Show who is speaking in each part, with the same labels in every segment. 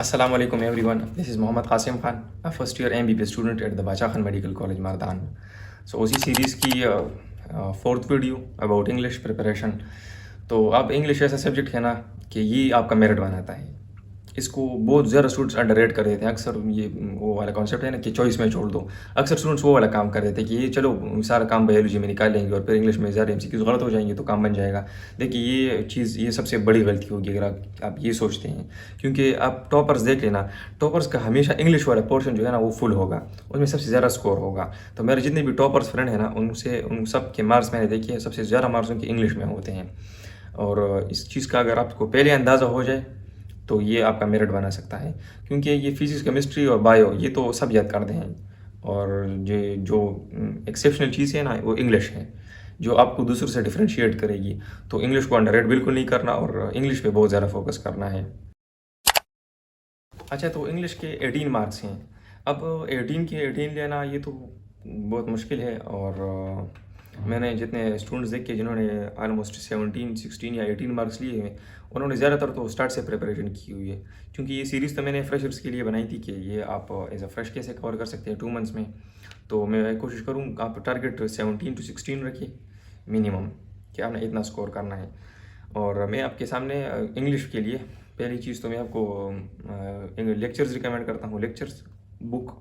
Speaker 1: Assalamu alaikum everyone. This is Mohammad Qasim Khan, a first year MBBS student at the Bacha Khan Medical College Mardan. So उसी series की fourth video about English preparation. तो अब English ऐसा subject है ना कि ये आपका मेरिट बनाता है। इसको बहुत ज़्यादा स्टूडेंट्स अंडररेट कर देते हैं। अक्सर ये वो वाला कॉन्सेप्ट है ना कि चॉइस में छोड़ दो। अक्सर स्टूडेंट्स वो वाला काम कर देते हैं कि ये चलो सारा काम बायोलॉजी में निकाल लेंगे और फिर इंग्लिश में ज़्यादा एमसीक्यूज़ गलत हो जाएंगे तो काम बन जाएगा। देखिए ये सबसे बड़ी गलती होगी अगर आप ये सोचते हैं, क्योंकि आप टॉपर्स देख लेना, टॉपर्स का हमेशा इंग्लिश वाला पोर्शन जो है ना वो फुल होगा, उसमें सबसे ज़्यादा स्कोर होगा। तो मेरे जितने भी टॉपर्स फ्रेंड हैं ना उन सब के मार्क्स मैंने देखे सबसे ज़्यादा मार्क्स उनके इंग्लिश में होते हैं। और इस चीज़ का अगर आपको पहले अंदाज़ा हो जाए तो ये आपका मेरिट बना सकता है, क्योंकि ये फिजिक्स केमिस्ट्री और बायो ये तो सब याद करते हैं। और ये जो एक्सेप्शनल चीज़ है ना वो इंग्लिश है, जो आपको दूसरों से डिफ्रेंशिएट करेगी। तो इंग्लिश को अंडररेट बिल्कुल नहीं करना और इंग्लिश पे बहुत ज़्यादा फोकस करना है। अच्छा, तो इंग्लिश के 18 मार्क्स हैं। अब 18 के 18 लेना ये तो बहुत मुश्किल है। और मैंने जितने स्टूडेंट्स देखे जिन्होंने ऑलमोस्ट 17, 16 या 18 मार्क्स लिए हैं, उन्होंने ज़्यादातर तो स्टार्ट से प्रिपरेशन की हुई है। क्योंकि ये सीरीज़ तो मैंने फ्रेशर्स के लिए बनाई थी कि ये आप एज अ फ्रेश कैसे कवर कर सकते हैं 2 मंथ्स में। तो मैं कोशिश करूँ आप टारगेट 17 to 16 रखिए मिनिमम, कि आपने इतना स्कोर करना है। और मैं आपके सामने इंग्लिश के लिए पहली चीज़ तो मैं आपको लेक्चर्स रिकमेंड करता हूँ, लेक्चर्स, बुक,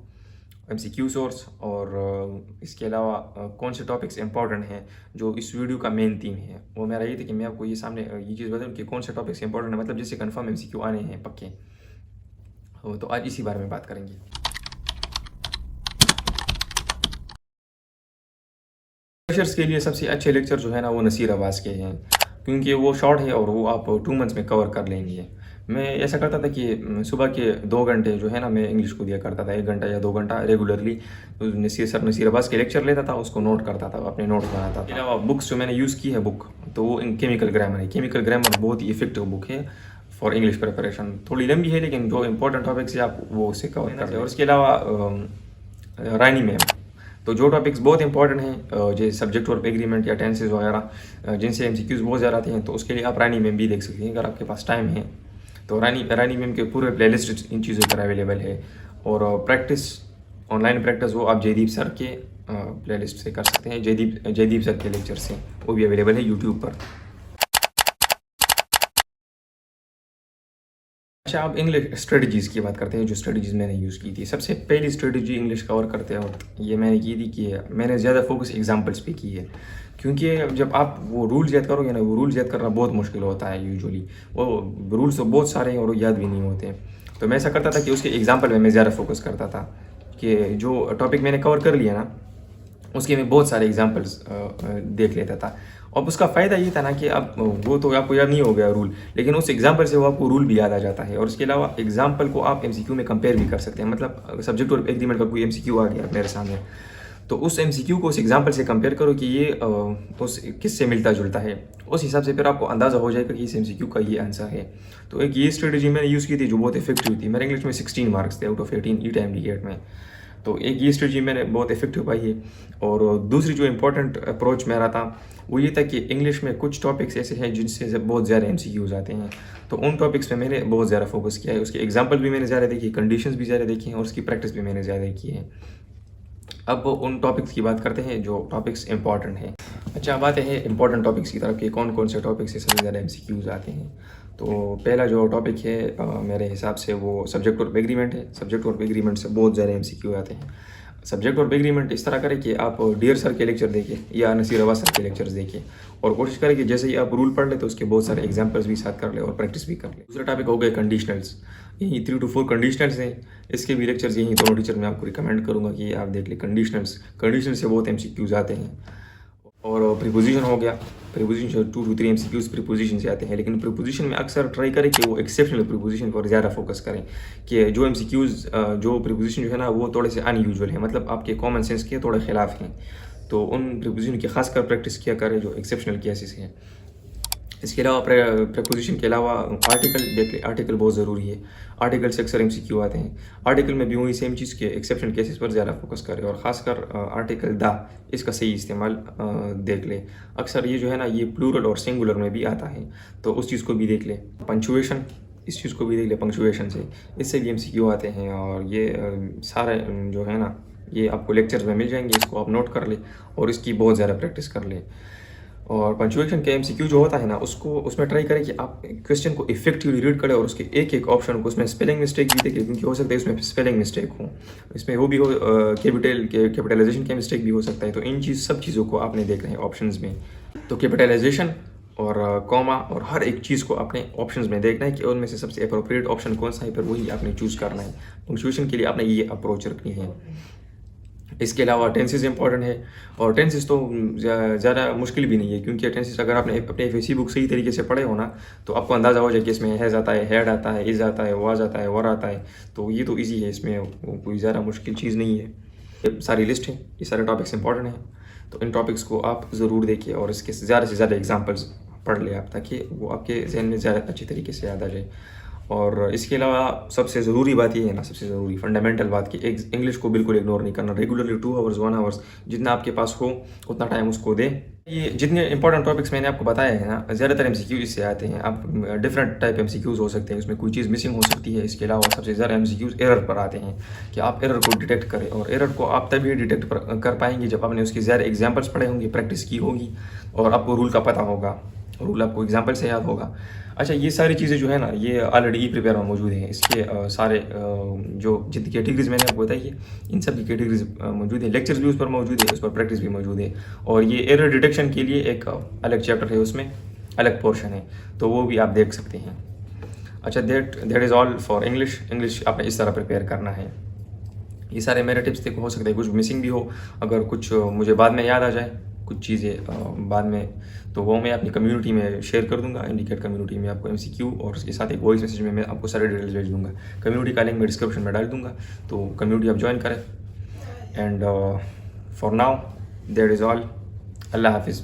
Speaker 1: एमसीक्यू सोर्स, और इसके अलावा कौन से टॉपिक्स इंपॉर्टेंट हैं। जो इस वीडियो का मेन थीम है वो मेरा ये था कि मैं आपको ये सामने ये चीज़ बताऊँ कि कौन से टॉपिक्स इंपॉर्टेंट है, मतलब जैसे कंफर्म एमसीक्यू आने हैं पक्के। तो आज इसी बारे में बात करेंगे। फ्रेशर्स के लिए सबसे अच्छे लेक्चर जो है ना वो नसीर अब्बास के हैं, क्योंकि वो शॉर्ट है और वो आप 2 मंथ्स में कवर कर लेंगे। मैं ऐसा करता था कि सुबह के 2 घंटे जो है ना मैं इंग्लिश को दिया करता था, 1 घंटा या 2 घंटा रेगुलरली। तो नसीर अब्बास के लेक्चर लेता था, उसको नोट करता था, अपने नोट्स बनाता था। इसके अलावा बुक्स जो मैंने यूज़ की है बुक, तो वो केमिकल ग्रामर है। केमिकल ग्रामर बहुत ही इफेक्टिव बुक है फॉर इंग्लिश प्रिपरेशन। थोड़ी लंबी है लेकिन जो इंपॉर्टेंट टॉपिक्स है आप वो उससे कवर करते हैं। और इसके अलावा रानी मैम, तो जो टॉपिक्स बहुत इंपॉर्टेंट हैं जैसे सब्जेक्ट वर्ब एग्रीमेंट या टेंसेज वगैरह जिनसे एमसीक्यूज बहुत ज़्यादा आते हैं, तो उसके लिए आप रानी मैम भी देख सकते हैं अगर आपके पास टाइम है। तो रानी मैम के पूरे प्लेलिस्ट इन चीज़ों पर अवेलेबल है। और प्रैक्टिस, ऑनलाइन प्रैक्टिस वो आप जयदीप सर के प्लेलिस्ट से कर सकते हैं। जयदीप सर के लेक्चर से वो भी अवेलेबल है यूट्यूब पर। अच्छा, आप इंग्लिश स्ट्रेटजीज़ की बात करते हैं, जो स्ट्रेटजीज़ मैंने यूज़ की थी। सबसे पहली स्ट्रेटजी इंग्लिश कवर करते वक्त ये मैंने की थी कि मैंने ज़्यादा फोकस एग्जांपल्स पे की है, क्योंकि जब आप वो रूल्स याद करोगे ना, वो रूल्स याद करना बहुत मुश्किल होता है यूजुअली। वो रूल्स तो बहुत सारे हैं और वो याद भी नहीं होते। तो मैं ऐसा करता था कि उसके एग्जाम्पल में मैं ज़्यादा फोकस करता था कि जो टॉपिक मैंने कवर कर लिया ना उसके मैं बहुत सारे एग्जांपल्स देख लेता था। और उसका फ़ायदा ये था ना कि अब वो तो आपको याद नहीं हो गया रूल, लेकिन उस एग्जांपल से वो आपको रूल भी याद आ जाता है। और उसके अलावा एग्जांपल को आप एमसीक्यू में कंपेयर भी कर सकते हैं। मतलब सब्जेक्ट और एग्रीमेंट का कोई एमसीक्यू आ गया मेरे सामने, तो उस एमसीक्यू को उस एग्जांपल से कंपेयर करो कि ये उस किससे मिलता जुलता है। उस हिसाब से फिर आपको अंदाज़ा हो जाएगा कि इस एमसीक्यू का ये आंसर है। तो एक ये स्ट्रेटजी मैंने यूज़ की थी जो बहुत इफेक्टिव थी। मेरे इंग्लिश में 16 मार्क्स थे आउट ऑफ 18 ई टाइम गेट में। तो एक ये स्ट्रेटजी मैंने बहुत इफेक्टिव पाई है। और दूसरी जो इम्पोर्टेंट अप्रोच मेरा था वो ये था कि इंग्लिश में कुछ टॉपिक्स ऐसे हैं जिनसे बहुत ज़्यादा एमसीक्यूज़ आते हैं, तो उन टॉपिक्स पे मैंने बहुत ज़्यादा फोकस किया है। उसके एग्जांपल भी मैंने ज़्यादा देखी, कंडीशंस भी ज़्यादा देखी हैं और उसकी प्रैक्टिस भी मैंने ज़्यादा की है। अब उन टॉपिक्स की बात करते हैं जो टॉपिक्स इंपॉर्टेंट हैं। अच्छा, अब आते हैं इंपॉर्टेंट टॉपिक्स की तरफ कि कौन कौन से टॉपिक्स से सबसे ज़्यादा एमसीक्यूज़ आते हैं। तो पहला जो टॉपिक है मेरे हिसाब से वो सब्जेक्ट वर्ब एग्रीमेंट है। सब्जेक्ट वर्ब एग्रीमेंट से बहुत ज़्यादा एमसीक्यू आते हैं। सब्जेक्ट वर्ब एग्रीमेंट इस तरह करें कि आप डियर सर के लेक्चर देखिए या नसीर अब्बास सर के लेक्चर्स देखिए, और कोशिश करें कि जैसे ही आप रूल पढ़ ले तो उसके बहुत सारे एग्जांपल्स भी साथ कर ले और प्रैक्टिस भी कर ले। दूसरा टॉपिक हो गया कंडीशनल्स। यही 3 to 4 कंडीशनल्स हैं। इसके भी लेक्चर्स यही दोनों टीचर मैं आपको रिकमेंड करूँगा कि आप देख लें कंडीशनल से बहुत एमसीक्यूज आते हैं। और प्रीपोजिशन हो गया, प्रीपोजिशन 2 to 3 एमसीक्यूज प्रीपोजिशन से आते हैं। लेकिन प्रीपोजिशन में अक्सर ट्राई करें कि वो एक्सेप्शनल प्रीपोजिशन पर ज़्यादा फोकस करें, कि जो एमसीक्यूज जो प्रीपोजिशन जो है ना वो थोड़े से अनयूजुअल है, मतलब आपके कॉमन सेंस के थोड़े खिलाफ हैं। तो उन प्रीपोजिशन की खासकर प्रैक्टिस किया करें जो एक्सेप्शनल केसेस हैं। इसके अलावा प्रपोजिशन के अलावा आर्टिकल देख ले, आर्टिकल बहुत ज़रूरी है। आर्टिकल से अक्सर एमसीक्यू आते हैं। आर्टिकल में भी वही सेम चीज़ के एक्सेप्शन केसेस पर ज़्यादा फोकस करें और ख़ासकर आर्टिकल द, इसका सही इस्तेमाल देख ले। अक्सर ये जो है ना ये प्लूरल और सिंगुलर में भी आता है, तो उस चीज़ को भी देख ले। पंचुएशन, इस चीज़ को भी देख लें पंक्चुएशन से, इससे भी MCQ आते हैं। और ये सारे जो है ना, ये आपको लेक्चर्स में मिल जाएंगे, इसको आप नोट कर लें और इसकी बहुत ज़्यादा प्रैक्टिस कर लें। और पंक्चुएशन के MCQ जो होता है ना, उसको उसमें ट्राई करें कि आप क्वेश्चन को इफेक्टिवली रीड करें और उसके एक एक ऑप्शन को, उसमें स्पेलिंग मिस्टेक भी देखें, क्योंकि हो सकता है इसमें स्पेलिंग मिस्टेक हो, इसमें वो भी हो, कैपिटलाइजेशन का मिस्टेक भी हो सकता है। तो इन सब चीज़ों को आपने देखना है ऑप्शंस में। तो कैपिटलाइजेशन और कॉमा और हर एक चीज़ को आपने ऑप्शंस में देखना है कि उनमें से सबसे अप्रोप्रिएट ऑप्शन कौन सा है, फिर वही आपने चूज़ करना है। पंक्चुएशन के लिए आपने ये अप्रोच रखनी है। इसके अलावा टेंसेस इंपॉर्टेंट है, और टेंसेस तो ज़्यादा मुश्किल भी नहीं है, क्योंकि टेंसेस अगर आपने अपने FAC बुक सही तरीके से पढ़े हो ना, तो आपको अंदाज़ा हो जाए कि इसमें हैज़ आता है, हैड आता है, इज़ आता है, वाज आता है, वर आता है। तो ये तो ईजी है, इसमें कोई ज़्यादा मुश्किल चीज़ नहीं है। ये सारी लिस्ट है, ये सारे टॉपिक्स इंपॉर्टेंट हैं। तो इन टॉपिक्स को आप ज़रूर देखिए और इसके ज़्यादा से ज़्यादा एग्जाम्पल्स पढ़ लें आप, ताकि वो आपके जहन में ज़्यादा अच्छी तरीके से याद आ जाए। और इसके अलावा सबसे ज़रूरी बात ये है ना, सबसे ज़रूरी फंडामेंटल बात कि इंग्लिश को बिल्कुल इग्नोर नहीं करना। रेगुलरली 2 आवर्स 1 आवर्स जितना आपके पास हो उतना टाइम उसको दें। ये जितने इंपॉर्टेंट टॉपिक्स मैंने आपको बताया है ना, ज़्यादातर MCQ इससे आते हैं। आप डिफरेंट टाइप MCQs हो सकते हैं, उसमें कोई चीज़ मिसिंग हो सकती है। इसके अलावा सबसे ज़्यादा MCQs एरर पर आते हैं, कि आप एरर को डिटेक्ट करें। और एरर को आप तभी डिटेक्ट कर पाएंगे जब आपने उसकी ज़्यादा एग्जाम्पल्स पढ़े होंगे, प्रैक्टिस की होगी, और आपको रूल का पता होगा, रूल आपको एग्जाम्पल से याद होगा। अच्छा, ये सारी चीज़ें जो है ना, ये ऑलरेडी प्रिपेयर में मौजूद हैं। इसके सारे जो जितनी कैटेगरीज मैंने आपको बताई है, इन सब की कैटेगरीज मौजूद है। लेक्चर्स भी उस पर मौजूद है, उस पर प्रैक्टिस भी मौजूद है। और ये एरर डिटेक्शन के लिए एक अलग चैप्टर है, उसमें अलग पोर्शन है, तो वो भी आप देख सकते हैं। अच्छा, that is all for English आपने इस तरह प्रिपेयर करना है। ये सारे मेरे टिप्स थे, हो सकता है कुछ मिसिंग भी हो, अगर कुछ मुझे बाद में याद आ जाए कुछ चीज़ें बाद में, तो वो मैं अपनी कम्युनिटी में शेयर कर दूंगा। इंडिकेट कम्युनिटी में आपको MCQ और उसके साथ एक वॉइस मैसेज में मैं आपको सारे डिटेल्स भेज दूंगा। कम्युनिटी का लिंक मैं डिस्क्रिप्शन में डाल दूंगा, तो कम्युनिटी आप ज्वाइन करें। And for now that is all. अल्लाह हाफिज़।